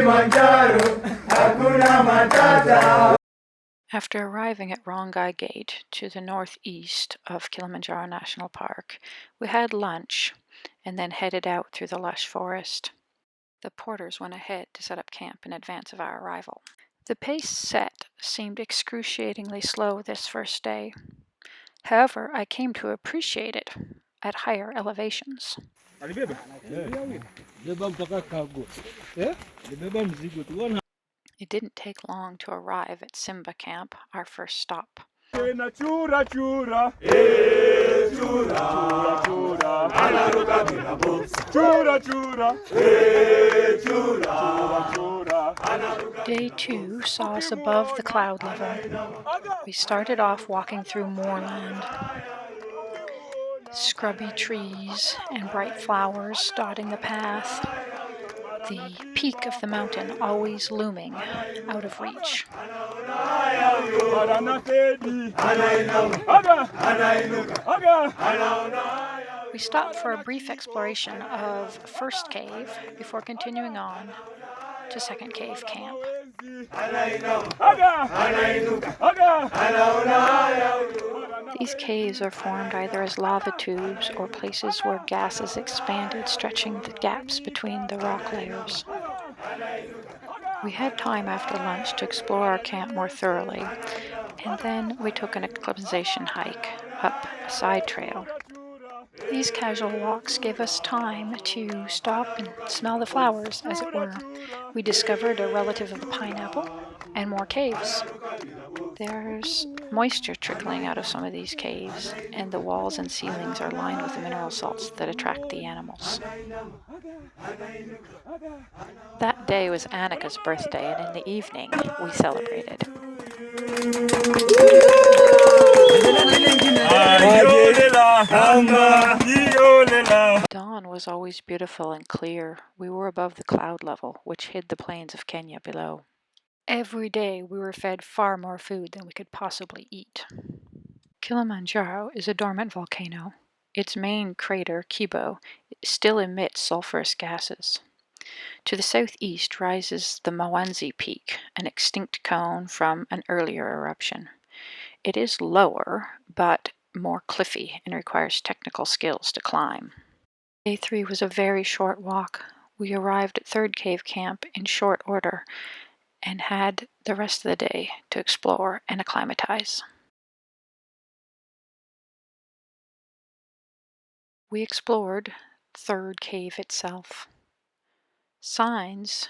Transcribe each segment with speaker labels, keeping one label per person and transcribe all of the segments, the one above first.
Speaker 1: Kilimanjaro, hakuna matata.
Speaker 2: After arriving at Rongai Gate to the northeast of Kilimanjaro National Park, we had lunch and then headed out through the lush forest. The porters went ahead to set up camp in advance of our arrival. The pace set seemed excruciatingly slow this first day. However, I came to appreciate it at higher elevations. It didn't take long to arrive at Simba Camp, our first stop. Day 2 saw us above the cloud level. We started off walking through moorland. Scrubby trees and bright flowers dotting the path. The peak of the mountain always looming out of reach. We stopped for a brief exploration of first cave before continuing on to second cave camp. These caves are formed either as lava tubes or places where gases expanded, stretching the gaps between the rock layers. We had time after lunch to explore our camp more thoroughly, and then we took an acclimatization hike up a side trail. These casual walks gave us time to stop and smell the flowers, as it were. We discovered a relative of the pineapple and more caves. There's moisture trickling out of some of these caves, and the walls and ceilings are lined with the mineral salts that attract the animals. That day was Annika's birthday, and in the evening we celebrated. Dawn was always beautiful and clear. We were above the cloud level, which hid the plains of Kenya below. Every day we were fed far more food than we could possibly eat. Kilimanjaro is a dormant volcano. Its main crater, Kibo, still emits sulfurous gases. To the southeast rises the Mwanzi Peak, an extinct cone from an earlier eruption. It is lower, but more cliffy and requires technical skills to climb. Day 3 was a very short walk. We arrived at third cave camp in short order and had the rest of the day to explore and acclimatize. We explored third cave itself. Signs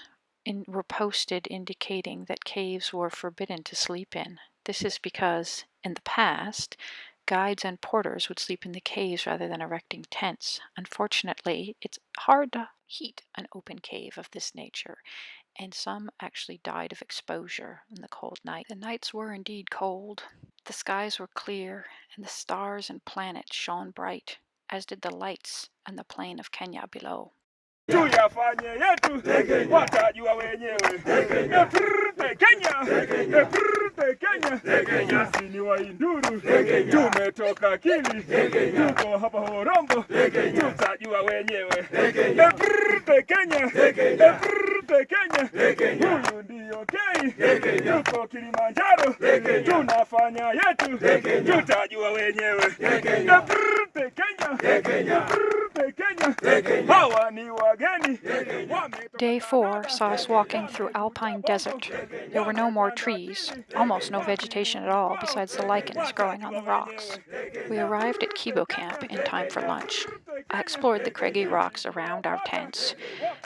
Speaker 2: were posted indicating that caves were forbidden to sleep in. This is because, in the past, guides and porters would sleep in the caves rather than erecting tents. Unfortunately, it's hard to heat an open cave of this nature, and some actually died of exposure in the cold night. The nights were indeed cold. The skies were clear, and the stars and planets shone bright, as did the lights on the plain of Kenya below. Tuyafanye yetu, watajua wenyewe. Kenya, sisi ni Wainduru, tumetoka Kili, tuko hapa Horombo, tutajua wenyewe. Kenya, huyu ndio Kei, tuko Kilimanjaro, tunafanya yetu, tutajua wenyewe. Day 4 saw us walking through alpine desert. There were no more trees, almost no vegetation at all besides the lichens growing on the rocks. We arrived at Kibo Camp in time for lunch. I explored the craggy rocks around our tents,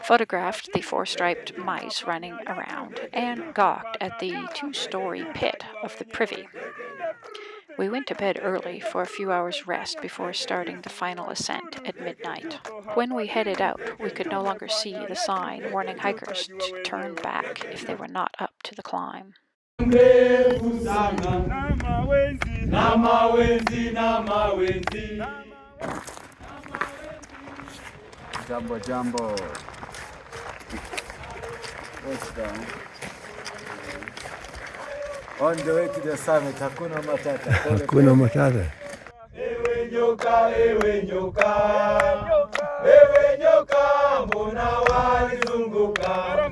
Speaker 2: photographed the 4-striped mice running around, and gawked at the 2-story pit of the privy. We went to bed early for a few hours' rest before starting the final ascent at midnight. When we headed out, we could no longer see the sign warning hikers to turn back if they were not up to the climb.
Speaker 1: Jambo. What's down? On the way to the summit, hakuna matata.
Speaker 3: Hakuna matata.
Speaker 1: Ewe nyoka, mbona walizunguka?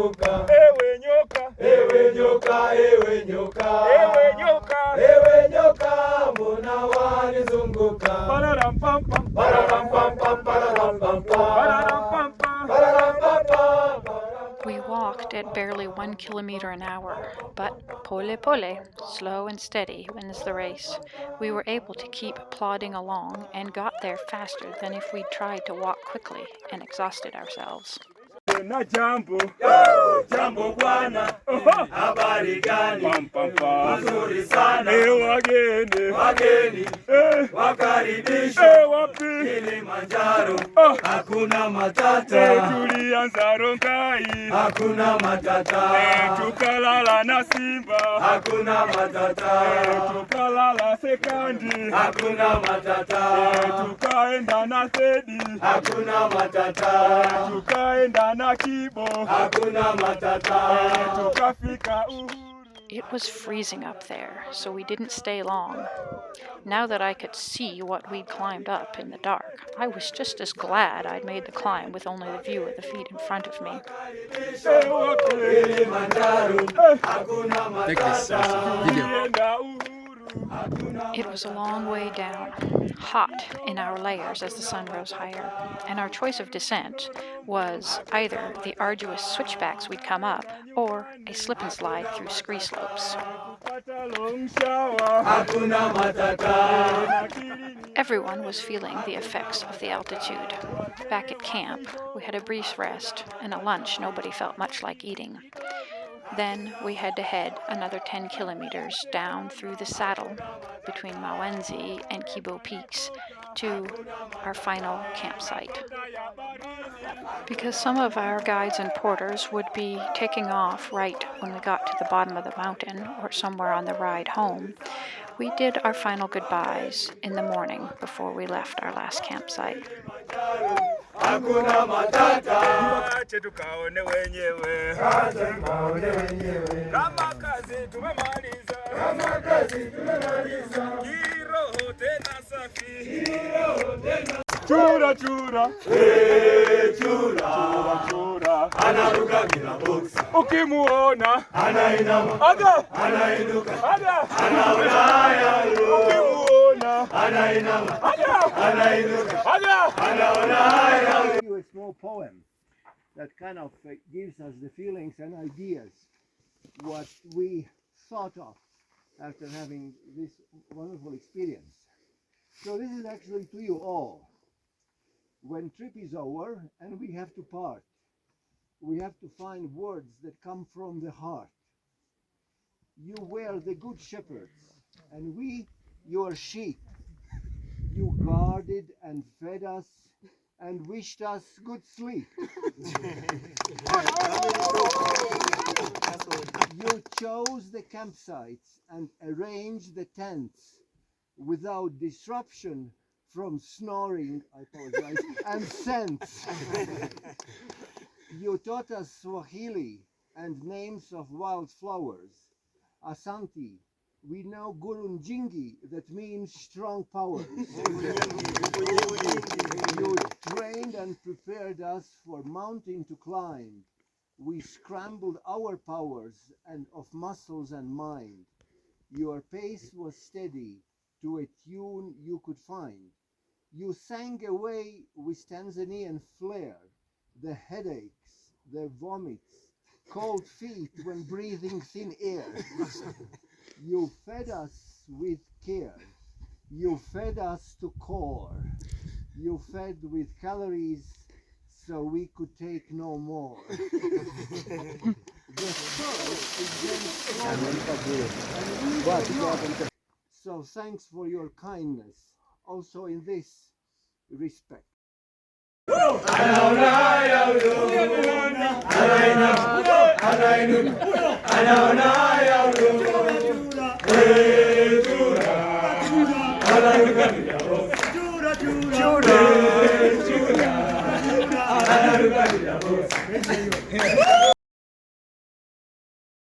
Speaker 1: wanizunguka. Ewe nyoka, ewe nyoka, ewe nyoka, ewe nyoka, ewe nyoka, mbona wanizunguka? Pararam pam pam, pararam pam pam, pararam pam pam, pararam pam pam, pararam pam pam.
Speaker 2: We walked at barely 1 kilometer an hour, but pole pole, slow and steady, wins the race. We were able to keep plodding along and got there faster than if we'd tried to walk quickly and exhausted ourselves.
Speaker 1: Na jambo, jambo bwana, habari gani? Nzuri sana. Wageni, wageni, wakaribishwa. Wapi? Kilimanjaro, hakuna matata. Tulianza Rongai, hakuna matata. Tukalala na Simba, hakuna matata. Tukalala Sekandi, hakuna matata. Tukaenda na Thedi, hakuna matata. Tukaenda na Kibo, hakuna matata. Tukafika Uhuru.
Speaker 2: It was freezing up there, so we didn't stay long. Now that I could see what we'd climbed up in the dark, I was just as glad I'd made the climb with only the view of the feet in front of me.
Speaker 3: Take this video.
Speaker 2: It was a long way down, hot in our layers as the sun rose higher, and our choice of descent was either the arduous switchbacks we'd come up or a slip and slide through scree slopes. Everyone was feeling the effects of the altitude. Back at camp, we had a brief rest and a lunch nobody felt much like eating. Then we had to head another 10 kilometers down through the saddle between Mawenzi and Kibo Peaks to our final campsite. Because some of our guides and porters would be taking off right when we got to the bottom of the mountain or somewhere on the ride home, we did our final goodbyes in the morning before we left our last campsite.
Speaker 1: Hakuna matata. Ache tukaone wenyewe. Kama kazi tumemaliza. Kama kazi tumemaliza. Kiroho tena safi. Kiroho tena. Chura chura. Chura. Chura chura. Anaruka bila box. Ukimuona anainama. Aga. Anainuka. Aga. Anaona haya. Ukimuona anainama. Aga. Anainuka. Aga. Anaona haya.
Speaker 4: A small poem that kind of gives us the feelings and ideas what we thought of after having this wonderful experience. So this is actually to you all. When trip is over and we have to part, we have to find words that come from the heart. You were the good shepherds, and we your sheep. You guarded and fed us and wished us good sleep. You chose the campsites and arranged the tents without disruption from snoring, I apologize, and scents. You taught us Swahili and names of wild flowers. Asante, we know Gurunjingi, that means strong powers. You trained and prepared us for mountain to climb. We scrambled our powers and of muscles and mind. Your pace was steady to a tune you could find. You sang away with Tanzanian flair, the headaches, the vomits, cold feet when breathing thin air. You fed us with care. You fed us to core. You fed with calories so we could take no more. The thirst is then strong. So thanks for your kindness, also in this respect.
Speaker 1: Chura.